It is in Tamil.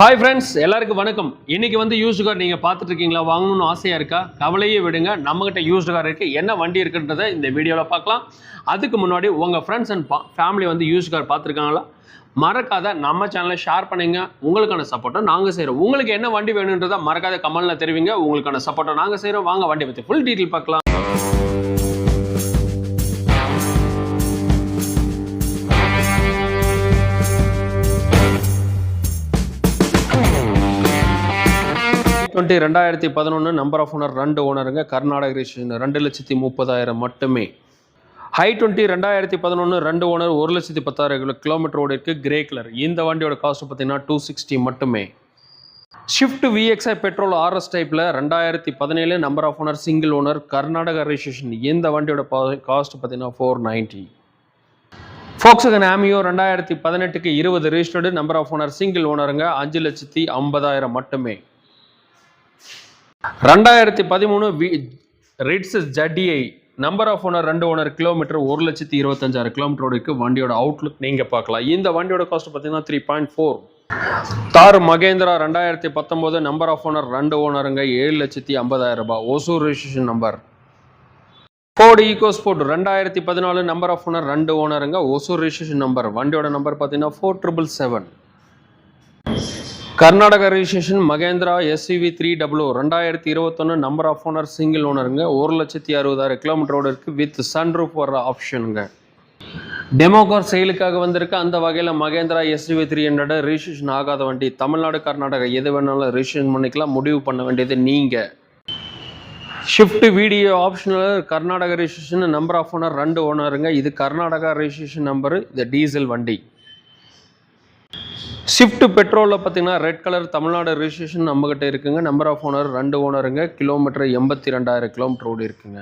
ஹாய் ஃப்ரெண்ட்ஸ், எல்லாருக்கும் வணக்கம். இன்னைக்கு வந்து யூஸ்டு கார் நீங்கள் பார்த்துட்டு இருக்கீங்களா? வாங்கணும்னு ஆசையாக இருக்கா? கவலையே விடுங்க, நம்மகிட்ட யூஸ்டு கார் இருக்குது. என்ன வண்டி இருக்குன்றதை இந்த வீடியோவில் பார்க்கலாம். அதுக்கு முன்னாடி உங்கள் ஃப்ரெண்ட்ஸ் அண்ட் ஃபேமிலி வந்து யூஸ்டு கார் பார்த்துருக்காங்களா? மறக்காத நம்ம சேனலை ஷேர் பண்ணுங்க. உங்களுக்கான சப்போர்ட்டை நாங்கள் செய்கிறோம். உங்களுக்கு என்ன வண்டி வேணுன்றதை மறக்காத கமெண்ட்டில் தெரிவிங்க. உங்களுக்கான சப்போர்ட்டை நாங்கள் செய்கிறோம். வாங்க வண்டி பற்றி ஃபுல் டீட்டெயில் பார்க்கலாம். I-20 2011 நம்பர் ஆஃப் ஓனர் 2 ஓனருங்க. கர்நாடக ரெஜிஸ்ட்ரேஷன் 2,30,000 மட்டுமே. I-20 2011 2 ஓனர் 1,10,000 கிலோமீட்டர் ஓடி இருக்கு. Grey colour. இந்த வண்டியோட காஸ்ட் பார்த்தீங்கன்னா 260 மட்டுமே. ஷிஃப்ட் VXI பெட்ரோல் RS டைப்பில் 2017 number of owner single owner Karnataka registration. இந்த வண்டியோட காஸ்ட் பார்த்தீங்கன்னா 490. Volkswagen Ameo 2018க்கு 20 registered number of owner single ஓனருங்க. 5,50,000 மட்டுமே. 2013 Ritz ZDI number of owner 2 owner kilometre 1,25,000 kilometre இருக்கு. வண்டியோட அவுட்லுக் நீங்க பார்க்கலாம். இந்த வண்டியோட காஸ்ட் பார்த்தீங்கன்னா 3.4. Thar Mahindra 2019 number of owner 2 ஓனருங்க. 7,50,000 ரூபாய். Hosur registration number. Ford EcoSport 2014 number of owner 2 ஓனருங்க. Hosur registration number. வண்டியோட நம்பர் பார்த்தீங்கன்னா 4777. Karnataka registration Mahindra SUV 300 2021 number of owner single ஓனருங்க. 1,60,000 கிலோமீட்டரோடு இருக்குது. வித் சன்ரூஃப் வர ஆப்ஷனுங்க. டெமோ கார் செயலுக்காக வந்திருக்கு. அந்த வகையில் மகேந்திரா SUV 300 ரெஜிஸ்ட்ரேஷன் ஆகாத வண்டி. தமிழ்நாடு கர்நாடகா எது வேணாலும் ரெஜிஸ்ட்ரேஷன் பண்ணிக்கலாம். முடிவு பண்ண வேண்டியது நீங்கள். ஷிஃப்ட் வீடியோ ஆப்ஷனில் Karnataka registration number of owner 2 ஓனருங்க. இது கர்நாடகா ரெஜிஸ்ட்ரேஷன் நம்பரு. இது டீசல் வண்டி. ஷிஃப்ட் பெட்ரோலில் பார்த்தீங்கன்னா ரெட் கலர் தமிழ்நாடு ரெஜிஸ்ட்ரேஷன் நம்மகிட்ட இருக்குங்க. நம்பர் ஆஃப் ஓனர் 2 ஓனருங்க. கிலோமீட்டர் 82,000 கிலோமீட்டர் ஓடி இருக்குங்க.